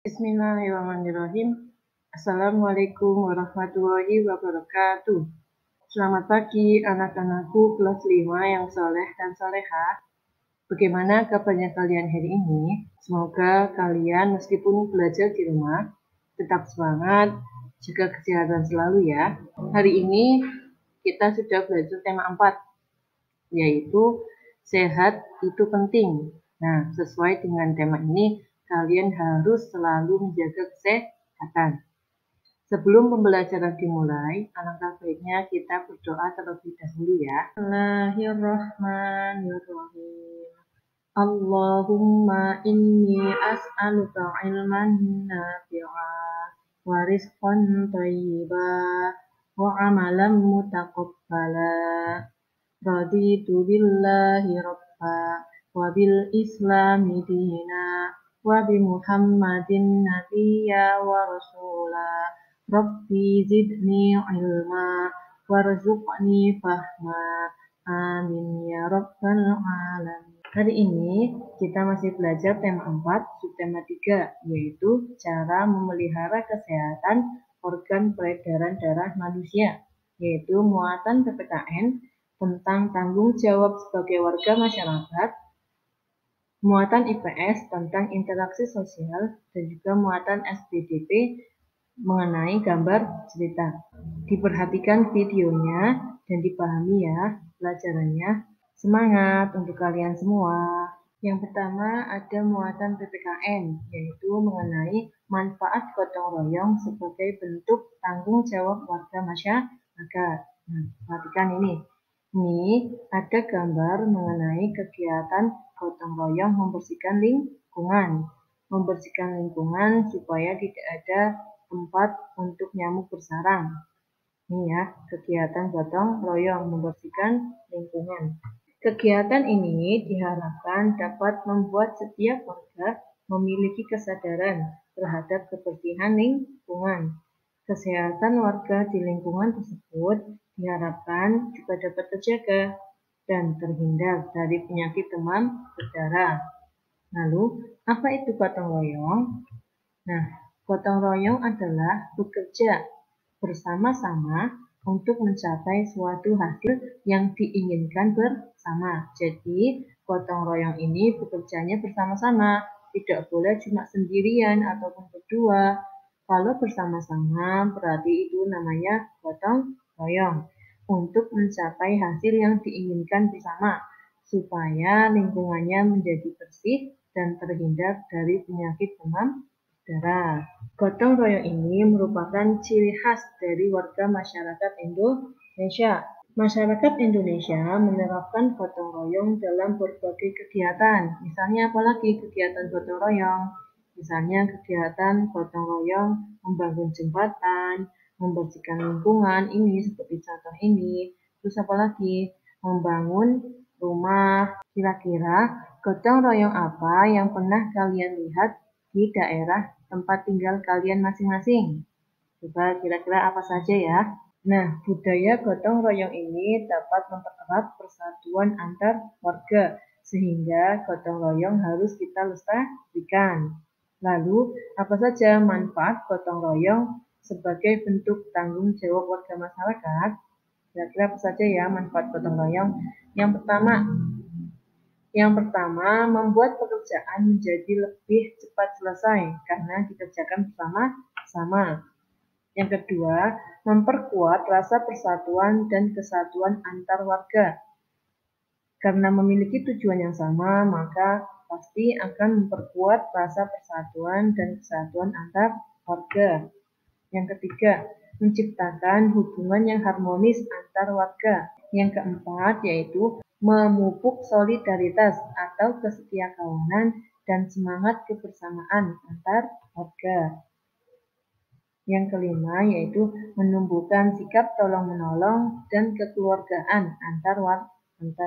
Bismillahirrahmanirrahim. Assalamualaikum warahmatullahi wabarakatuh. Selamat pagi anak-anakku kelas 5 yang soleh dan solehah. Bagaimana kabarnya kalian hari ini? Semoga kalian meskipun belajar di rumah tetap semangat, jaga kesehatan selalu ya. Hari ini kita sudah belajar tema 4, yaitu sehat itu penting. Nah, sesuai dengan tema ini, kalian harus selalu menjaga kesehatan. Sebelum pembelajaran dimulai, alangkah baiknya kita berdoa terlebih dahulu ya. Bismillahirrahmanirrahim. Allahumma inni as'aluka ilman nafi'a wa rizqan thayyiba wa amalan mutaqabbala. Raditu billahi rabba wa bil islami dina wa bi muhammadin nabiyya wa rasula. Rabbi zidni ilma warzuqni fahma. Amin ya rabbal alamin. Hari ini kita masih belajar tema 4, subtema 3, yaitu cara memelihara kesehatan organ peredaran darah manusia, yaitu muatan PPKN tentang tanggung jawab sebagai warga masyarakat, muatan IPS tentang interaksi sosial, dan juga muatan SPDP mengenai gambar cerita. Diperhatikan videonya dan dipahami ya pelajarannya. Semangat untuk kalian semua. Yang pertama ada muatan PPKN, yaitu mengenai manfaat gotong royong sebagai bentuk tanggung jawab warga masyarakat. Nah, perhatikan ini. Ini ada gambar mengenai kegiatan gotong royong membersihkan lingkungan. Membersihkan lingkungan supaya tidak ada tempat untuk nyamuk bersarang. Ini ya, kegiatan gotong royong membersihkan lingkungan. Kegiatan ini diharapkan dapat membuat setiap warga memiliki kesadaran terhadap kebersihan lingkungan. Kesehatan warga di lingkungan tersebut diharapkan juga dapat terjaga dan terhindar dari penyakit demam berdarah. Lalu, apa itu gotong royong? Nah, gotong royong adalah bekerja bersama-sama untuk mencapai suatu hasil yang diinginkan bersama. Jadi, gotong royong ini bekerjanya bersama-sama, tidak boleh cuma sendirian ataupun berdua. Kalau bersama-sama berarti itu namanya gotong royong untuk mencapai hasil yang diinginkan bersama, supaya lingkungannya menjadi bersih dan terhindar dari penyakit demam berdarah. Gotong royong ini merupakan ciri khas dari warga masyarakat Indonesia. Masyarakat Indonesia menerapkan gotong royong dalam berbagai kegiatan. Misalnya apalagi kegiatan gotong royong? Misalnya kegiatan gotong royong membangun jembatan, membersihkan lingkungan, ini seperti contoh ini. Terus apalagi? Membangun rumah. Kira-kira gotong royong apa yang pernah kalian lihat di daerah tempat tinggal kalian masing-masing? Coba kira-kira apa saja ya? Nah, budaya gotong royong ini dapat mempererat persatuan antar warga, sehingga gotong royong harus kita lestarikan. Lalu, apa saja manfaat gotong royong sebagai bentuk tanggung jawab warga masyarakat? Kira-kira apa saja ya manfaat gotong royong? Yang pertama, membuat pekerjaan menjadi lebih cepat selesai karena dikerjakan bersama-sama. Yang kedua, memperkuat rasa persatuan dan kesatuan antar warga. Karena memiliki tujuan yang sama, maka pasti akan memperkuat rasa persatuan dan kesatuan antar warga. Yang ketiga, menciptakan hubungan yang harmonis antar warga. Yang keempat, yaitu memupuk solidaritas atau kesetiakawanan dan semangat kebersamaan antar warga. Yang kelima, yaitu menumbuhkan sikap tolong-menolong dan kekeluargaan antar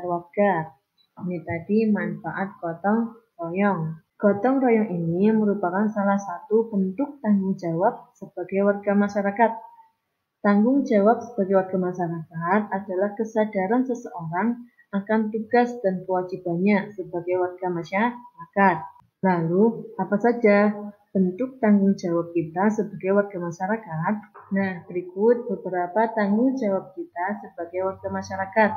warga. Ini tadi manfaat gotong royong. Gotong royong ini merupakan salah satu bentuk tanggung jawab sebagai warga masyarakat. Tanggung jawab sebagai warga masyarakat adalah kesadaran seseorang akan tugas dan kewajibannya sebagai warga masyarakat. Lalu, apa saja bentuk tanggung jawab kita sebagai warga masyarakat. Nah, berikut beberapa tanggung jawab kita sebagai warga masyarakat.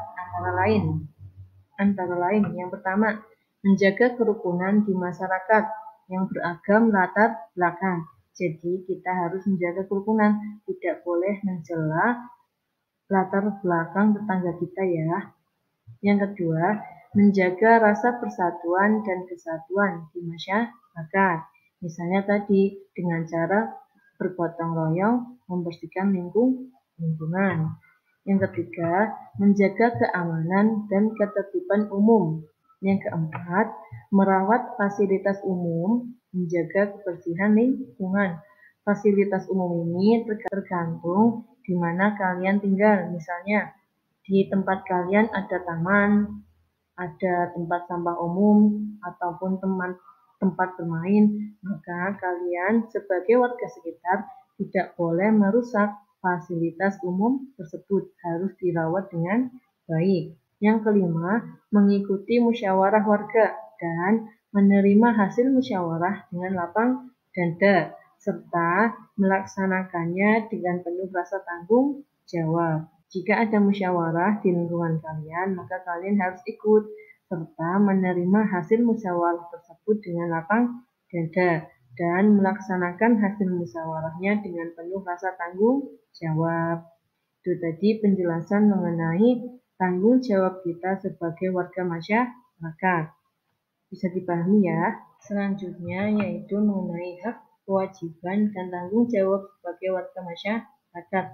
Antara lain, yang pertama, menjaga kerukunan di masyarakat yang beragam latar belakang. Jadi, kita harus menjaga kerukunan, tidak boleh mencela latar belakang tetangga kita ya. Yang kedua, menjaga rasa persatuan dan kesatuan di masyarakat. Misalnya tadi dengan cara bergotong royong membersihkan lingkungan. Yang ketiga, menjaga keamanan dan ketertiban umum. Yang keempat, merawat fasilitas umum, menjaga kebersihan lingkungan. Fasilitas umum ini tergantung di mana kalian tinggal. Misalnya, di tempat kalian ada taman, ada tempat sampah umum, ataupun tempat bermain, maka kalian sebagai warga sekitar tidak boleh merusak fasilitas umum tersebut, harus dirawat dengan baik. Yang kelima, mengikuti musyawarah warga dan menerima hasil musyawarah dengan lapang dada, serta melaksanakannya dengan penuh rasa tanggung jawab. Jika ada musyawarah di lingkungan kalian, maka kalian harus ikut serta menerima hasil musyawarah tersebut dengan lapang dada dan melaksanakan hasil musyawarahnya dengan penuh rasa tanggung jawab. Itu tadi penjelasan mengenai tanggung jawab kita sebagai warga masyarakat. Bisa dipahami ya. Selanjutnya yaitu mengenai hak, kewajiban, dan tanggung jawab sebagai warga masyarakat.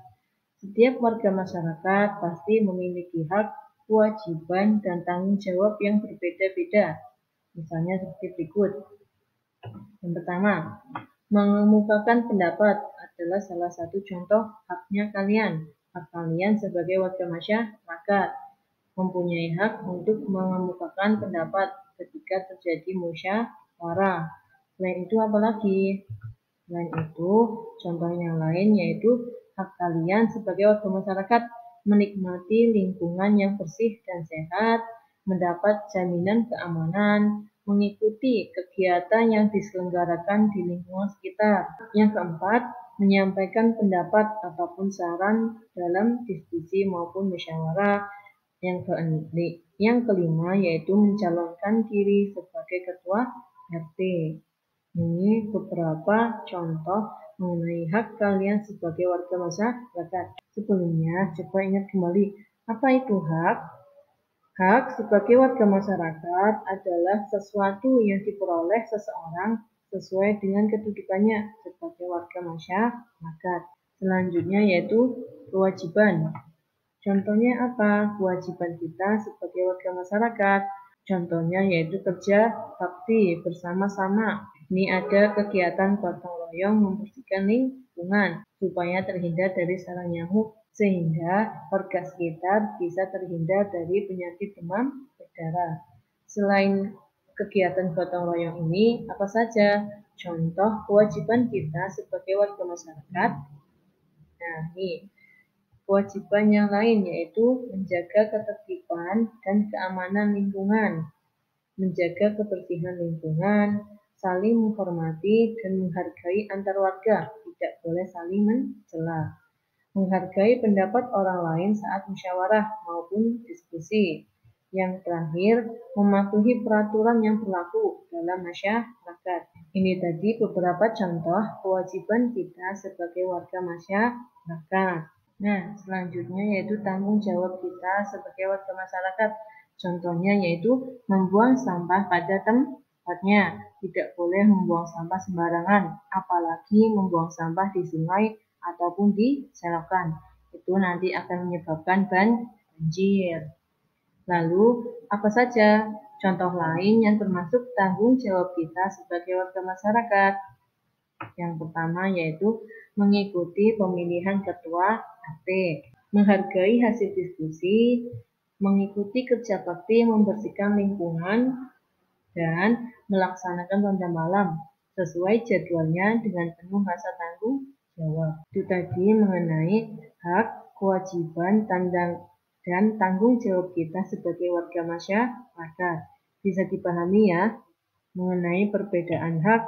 Setiap warga masyarakat pasti memiliki hak, kewajiban, dan tanggung jawab yang berbeda-beda. Misalnya seperti berikut. Yang pertama, mengemukakan pendapat adalah salah satu contoh haknya kalian. Hak kalian sebagai warga masyarakat mempunyai hak untuk mengemukakan pendapat ketika terjadi musyawarah. Selain itu apalagi? Selain itu, contoh yang lain yaitu hak kalian sebagai warga masyarakat menikmati lingkungan yang bersih dan sehat, mendapat jaminan keamanan, mengikuti kegiatan yang diselenggarakan di lingkungan sekitar. Yang keempat, menyampaikan pendapat ataupun saran dalam diskusi maupun musyawarah. Yang kelima yaitu mencalonkan diri sebagai ketua RT. Ini beberapa contoh mengenai hak kalian sebagai warga masyarakat. Sebelumnya, coba ingat kembali, apa itu hak? Hak sebagai warga masyarakat adalah sesuatu yang diperoleh seseorang sesuai dengan kedudukannya sebagai warga masyarakat. Selanjutnya yaitu kewajiban. Contohnya apa? Kewajiban kita sebagai warga masyarakat. Contohnya yaitu kerja bakti bersama-sama. Ini ada kegiatan gotong royong membersihkan lingkungan supaya terhindar dari sarang nyamuk sehingga warga sekitar bisa terhindar dari penyakit demam berdarah. Selain kegiatan gotong royong ini, apa saja contoh kewajiban kita sebagai warga masyarakat? Nah, ini kewajiban yang lain yaitu menjaga ketertiban dan keamanan lingkungan, menjaga kebersihan lingkungan, saling menghormati dan menghargai antar warga, tidak boleh saling mencela, menghargai pendapat orang lain saat musyawarah maupun diskusi. Yang terakhir, mematuhi peraturan yang berlaku dalam masyarakat. Ini tadi beberapa contoh kewajiban kita sebagai warga masyarakat. Nah, selanjutnya yaitu tanggung jawab kita sebagai warga masyarakat. Contohnya yaitu membuang sampah pada tempatnya. Tidak boleh membuang sampah sembarangan, apalagi membuang sampah di sungai ataupun di selokan. Itu nanti akan menyebabkan banjir. Lalu, apa saja contoh lain yang termasuk tanggung jawab kita sebagai warga masyarakat? Yang pertama yaitu mengikuti pemilihan ketua RT, menghargai hasil diskusi, mengikuti kerja bakti membersihkan lingkungan, dan melaksanakan ronda malam sesuai jadwalnya dengan penuh rasa tanggung jawab. Itu tadi mengenai hak, kewajiban, dan tanggung jawab kita sebagai warga masyarakat. Bisa dipahami ya mengenai perbedaan hak,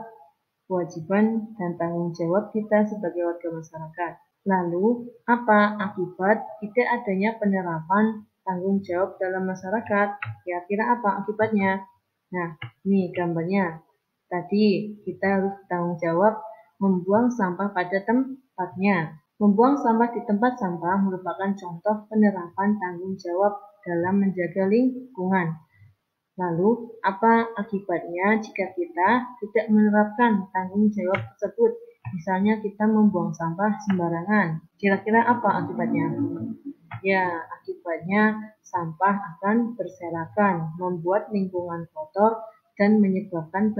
kewajiban dan tanggung jawab kita sebagai warga masyarakat. Lalu, apa akibat tidak adanya penerapan tanggung jawab dalam masyarakat? Kira-kira apa akibatnya? Nah, ini gambarnya. Tadi kita harus bertanggung jawab membuang sampah pada tempatnya. Membuang sampah di tempat sampah merupakan contoh penerapan tanggung jawab dalam menjaga lingkungan. Lalu, apa akibatnya jika kita tidak menerapkan tanggung jawab tersebut? Misalnya kita membuang sampah sembarangan. Kira-kira apa akibatnya? Ya, akibatnya sampah akan berserakan, membuat lingkungan kotor dan menyebabkan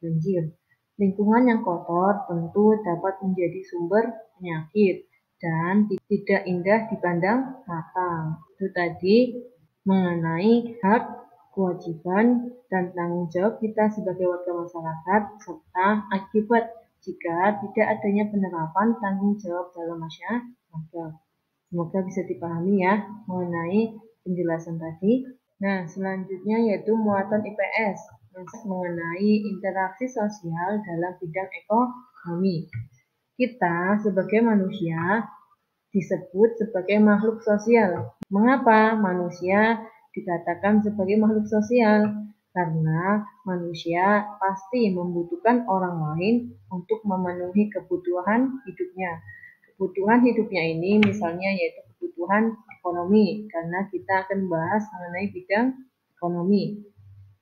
banjir. Lingkungan yang kotor tentu dapat menjadi sumber penyakit dan tidak indah dipandang mata. Itu tadi mengenai hak, kewajiban, dan tanggung jawab kita sebagai warga masyarakat serta akibat jika tidak adanya penerapan tanggung jawab dalam masyarakat. Semoga bisa dipahami ya mengenai penjelasan tadi. Nah, selanjutnya yaitu muatan IPS mengenai interaksi sosial dalam bidang ekonomi. Kita sebagai manusia disebut sebagai makhluk sosial. Mengapa manusia dikatakan sebagai makhluk sosial? Karena manusia pasti membutuhkan orang lain untuk memenuhi kebutuhan hidupnya. Kebutuhan hidupnya ini misalnya yaitu kebutuhan ekonomi, karena kita akan membahas mengenai bidang ekonomi.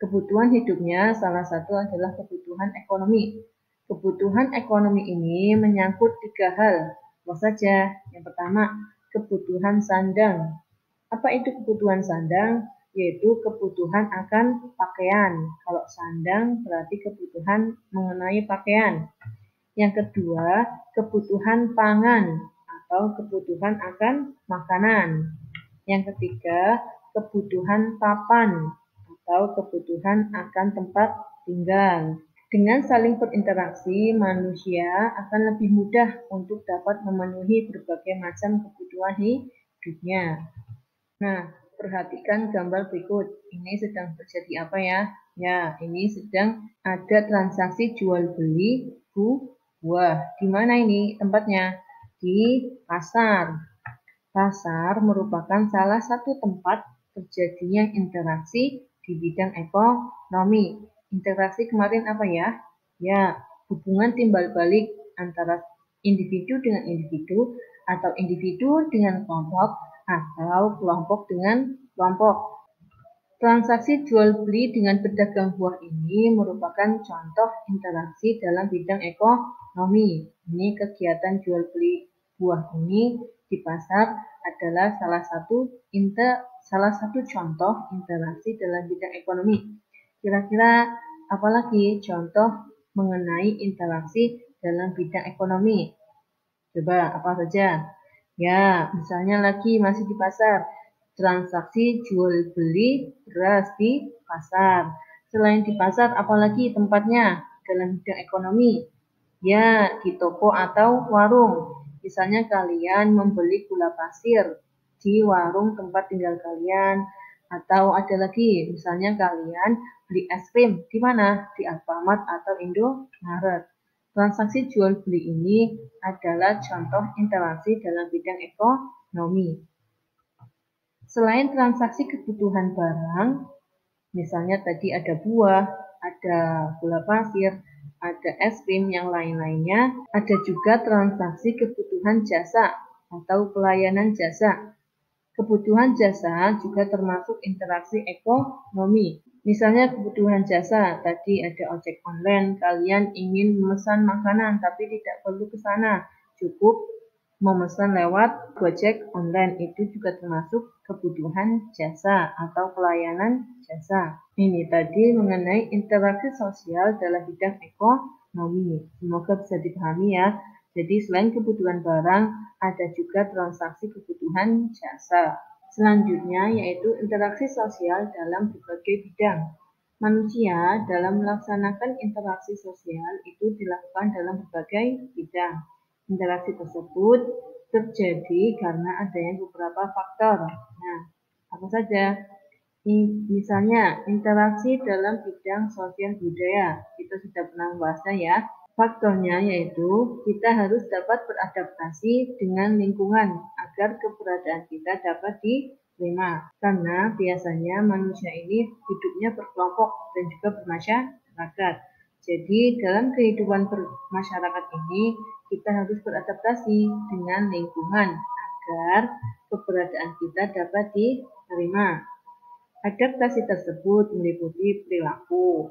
Kebutuhan hidupnya salah satu adalah kebutuhan ekonomi. Kebutuhan ekonomi ini menyangkut 3 hal. Apa saja? Yang pertama, kebutuhan sandang. Apa itu kebutuhan sandang? Yaitu kebutuhan akan pakaian. Kalau sandang berarti kebutuhan mengenai pakaian. Yang kedua, kebutuhan pangan atau kebutuhan akan makanan. Yang ketiga, kebutuhan papan atau kebutuhan akan tempat tinggal. Dengan saling berinteraksi, manusia akan lebih mudah untuk dapat memenuhi berbagai macam kebutuhan hidupnya. Nah, perhatikan gambar berikut. Ini sedang terjadi apa ya? Ya, ini sedang ada transaksi jual beli buah. Di mana ini tempatnya? Di pasar. Pasar merupakan salah satu tempat terjadinya interaksi di bidang ekonomi. Interaksi kemarin apa ya? Ya, hubungan timbal balik antara individu dengan individu atau individu dengan kelompok atau kelompok dengan kelompok. Transaksi jual beli dengan pedagang buah ini merupakan contoh interaksi dalam bidang ekonomi. Ini kegiatan jual beli buah ini di pasar adalah salah satu contoh interaksi dalam bidang ekonomi. Kira-kira apalagi contoh mengenai interaksi dalam bidang ekonomi? Coba apa saja? Ya, misalnya lagi masih di pasar. Transaksi jual beli beras di pasar. Selain di pasar, apalagi tempatnya dalam bidang ekonomi? Ya, di toko atau warung. Misalnya kalian membeli gula pasir di warung tempat tinggal kalian. Atau ada lagi, misalnya kalian beli es krim di mana? Di Alfamart atau Indomaret. Transaksi jual beli ini adalah contoh interaksi dalam bidang ekonomi. Selain transaksi kebutuhan barang, misalnya tadi ada buah, ada gula pasir, ada es krim, yang lain-lainnya, ada juga transaksi kebutuhan jasa atau pelayanan jasa. Kebutuhan jasa juga termasuk interaksi ekonomi. Misalnya kebutuhan jasa, tadi ada ojek online, kalian ingin memesan makanan tapi tidak perlu ke sana, cukup memesan lewat Gojek online, itu juga termasuk kebutuhan jasa atau pelayanan jasa. Ini tadi mengenai interaksi sosial dalam bidang ekonomi. Semoga bisa dipahami ya. Jadi selain kebutuhan barang, ada juga transaksi kebutuhan jasa. Selanjutnya yaitu interaksi sosial dalam berbagai bidang. Manusia dalam melaksanakan interaksi sosial itu dilakukan dalam berbagai bidang. Interaksi tersebut terjadi karena adanya beberapa faktor. Nah, apa saja? Misalnya, interaksi dalam bidang sosial budaya. Kita sudah pernah membahasnya ya. Faktornya yaitu kita harus dapat beradaptasi dengan lingkungan agar keberadaan kita dapat diterima. Karena biasanya manusia ini hidupnya berkelompok dan juga bermasyarakat. Jadi dalam kehidupan bermasyarakat ini kita harus beradaptasi dengan lingkungan agar keberadaan kita dapat diterima. Adaptasi tersebut meliputi perilaku,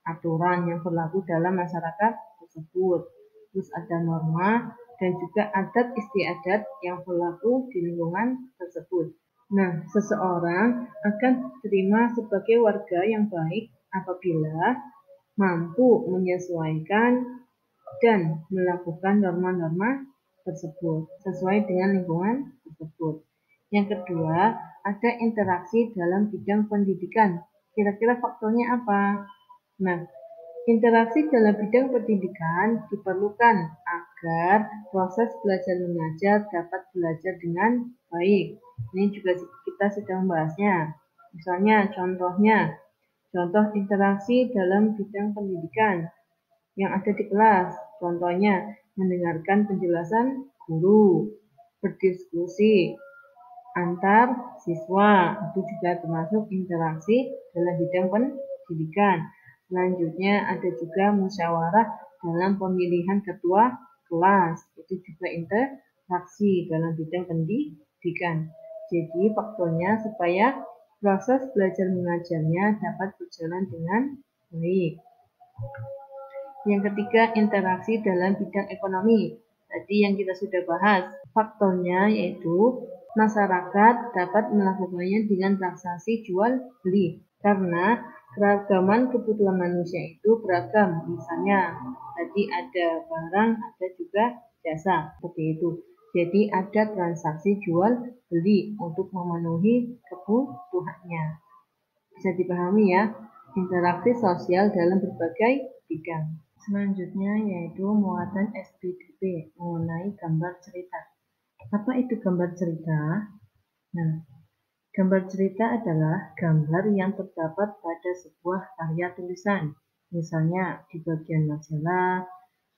aturan yang berlaku dalam masyarakat tersebut, terus ada norma dan juga adat istiadat yang berlaku di lingkungan tersebut. Nah, seseorang akan diterima sebagai warga yang baik apabila mampu menyesuaikan dan melakukan norma-norma tersebut sesuai dengan lingkungan tersebut. Yang kedua, ada interaksi dalam bidang pendidikan. Kira-kira faktornya apa? Nah, interaksi dalam bidang pendidikan diperlukan agar proses belajar mengajar dapat belajar dengan baik. Ini juga kita sudah membahasnya. Misalnya, contoh interaksi dalam bidang pendidikan yang ada di kelas. Contohnya, mendengarkan penjelasan guru, berdiskusi antar siswa, itu juga termasuk interaksi dalam bidang pendidikan. Selanjutnya ada juga musyawarah dalam pemilihan ketua kelas, itu juga interaksi dalam bidang pendidikan. Jadi faktornya supaya proses belajar mengajarnya dapat berjalan dengan baik. Yang ketiga, interaksi dalam bidang ekonomi. Tadi yang kita sudah bahas, faktornya yaitu masyarakat dapat melakukannya dengan transaksi jual beli. Karena keragaman kebutuhan manusia itu beragam. Misalnya, tadi ada barang, ada juga jasa. Seperti itu. Jadi ada transaksi jual beli untuk memenuhi kebutuhannya. Bisa dipahami ya, interaksi sosial dalam berbagai bidang. Selanjutnya yaitu muatan SPDP mengenai gambar cerita. Apa itu gambar cerita? Nah, gambar cerita adalah gambar yang terdapat pada sebuah karya tulisan, misalnya di bagian majalah,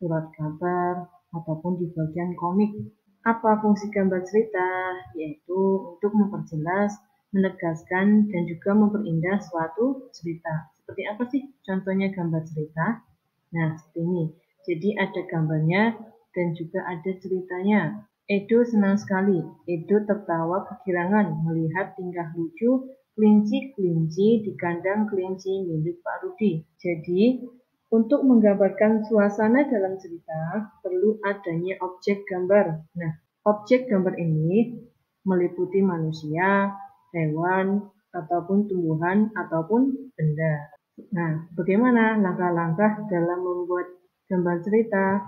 surat kabar, ataupun di bagian komik. Apa fungsi gambar cerita? Yaitu untuk memperjelas, menegaskan, dan juga memperindah suatu cerita. Seperti apa sih contohnya gambar cerita? Nah, seperti ini. Jadi ada gambarnya dan juga ada ceritanya. Edo senang sekali. Edo tertawa kegirangan melihat tingkah lucu kelinci-kelinci di kandang kelinci milik Pak Rudi. Jadi, untuk menggambarkan suasana dalam cerita, perlu adanya objek gambar. Nah, objek gambar ini meliputi manusia, hewan, ataupun tumbuhan, ataupun benda. Nah, bagaimana langkah-langkah dalam membuat gambar cerita?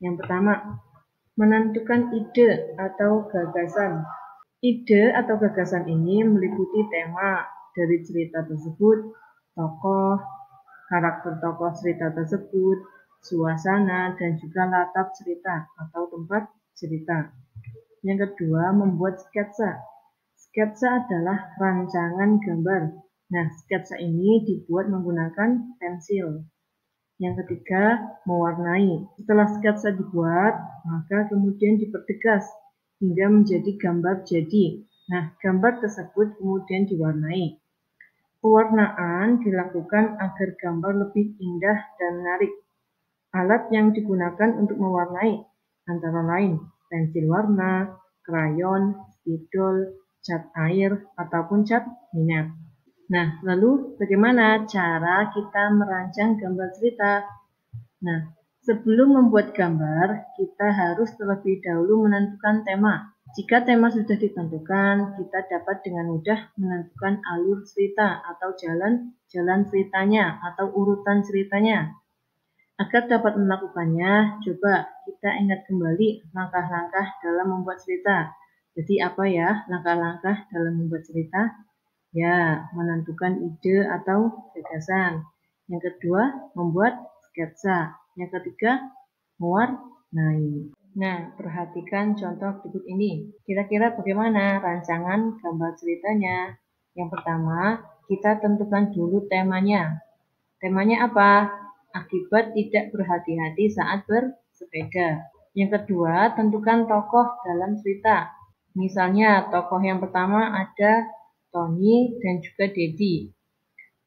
Yang pertama, menentukan ide atau gagasan. Ide atau gagasan ini meliputi tema dari cerita tersebut, tokoh, karakter tokoh cerita tersebut, suasana, dan juga latar cerita atau tempat cerita. Yang kedua, membuat sketsa. Sketsa adalah rancangan gambar. Nah, sketsa ini dibuat menggunakan pensil. Yang ketiga, mewarnai. Setelah sketsa dibuat, maka kemudian dipertegas hingga menjadi gambar jadi. Nah, gambar tersebut kemudian diwarnai. Pewarnaan dilakukan agar gambar lebih indah dan menarik. Alat yang digunakan untuk mewarnai antara lain pensil warna, krayon, spidol, cat air, ataupun cat minyak. Nah, lalu bagaimana cara kita merancang gambar cerita? Nah, sebelum membuat gambar, kita harus terlebih dahulu menentukan tema. Jika tema sudah ditentukan, kita dapat dengan mudah menentukan alur cerita atau jalan ceritanya atau urutan ceritanya. Agar dapat melakukannya, coba kita ingat kembali langkah-langkah dalam membuat cerita. Jadi apa ya langkah-langkah dalam membuat cerita? Ya, menentukan ide atau gagasan. Yang kedua, membuat sketsa. Yang ketiga, mewarnai. Nah, perhatikan contoh berikut ini. Kira-kira bagaimana rancangan gambar ceritanya? Yang pertama, kita tentukan dulu temanya. Temanya apa? akibat tidak berhati-hati saat bersepeda. Yang kedua, tentukan tokoh dalam cerita. Misalnya, tokoh yang pertama ada Tony dan juga Dedi.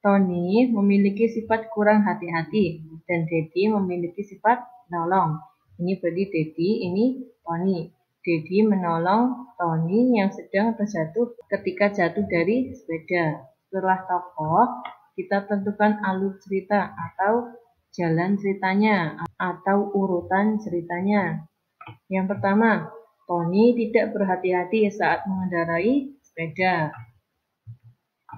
Tony memiliki sifat kurang hati-hati dan Dedi memiliki sifat menolong. Ini berarti Dedi, ini Tony. Dedi menolong Tony yang sedang terjatuh ketika jatuh dari sepeda. Setelah tokoh, kita tentukan alur cerita atau jalan ceritanya atau urutan ceritanya. Yang pertama, Tony tidak berhati-hati saat mengendarai sepeda.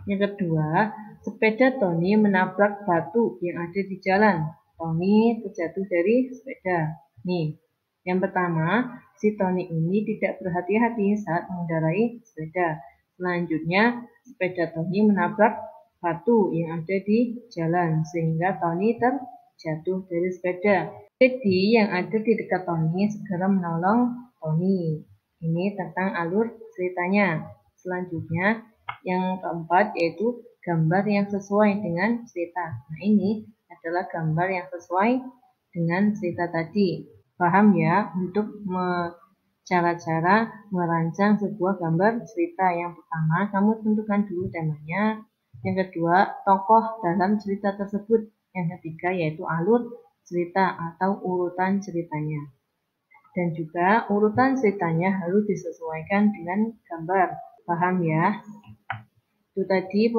Yang kedua, sepeda Tony menabrak batu yang ada di jalan. Tony terjatuh dari sepeda. Nih, yang pertama, si Tony ini tidak berhati-hati saat mengendarai sepeda. Selanjutnya, sepeda Tony menabrak batu yang ada di jalan sehingga Tony terjatuh dari sepeda. Jadi yang ada di dekat Tony segera menolong Tony. Ini tentang alur ceritanya. Selanjutnya, yang keempat yaitu gambar yang sesuai dengan cerita. Nah, ini adalah gambar yang sesuai dengan cerita tadi. Paham ya untuk cara-cara merancang sebuah gambar cerita. Yang pertama, kamu tentukan dulu temanya. Yang kedua, tokoh dalam cerita tersebut. Yang ketiga, yaitu alur cerita atau urutan ceritanya. Dan juga urutan ceritanya harus disesuaikan dengan gambar. Paham ya? Itu tadi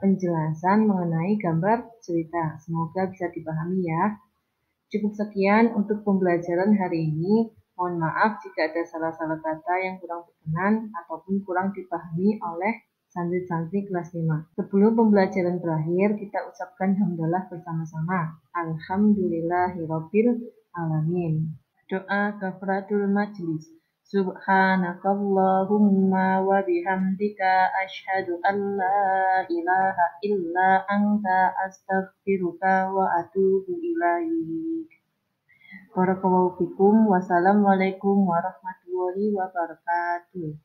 penjelasan mengenai gambar cerita. Semoga bisa dipahami ya. Cukup sekian untuk pembelajaran hari ini. Mohon maaf jika ada salah-salah kata yang kurang berkenan ataupun kurang dipahami oleh santri-santri kelas 5. Sebelum pembelajaran berakhir, kita ucapkan hamdalah bersama-sama. Alhamdulillahirabbil alamin. Doa kafaratul majlis. Subhanakallahumma wa bihamdika asyhadu an la ilaha illa anta astaghfiruka wa atubu ilaik. Barakallahu fikum. Wassalamualaikum warahmatullahi wabarakatuh.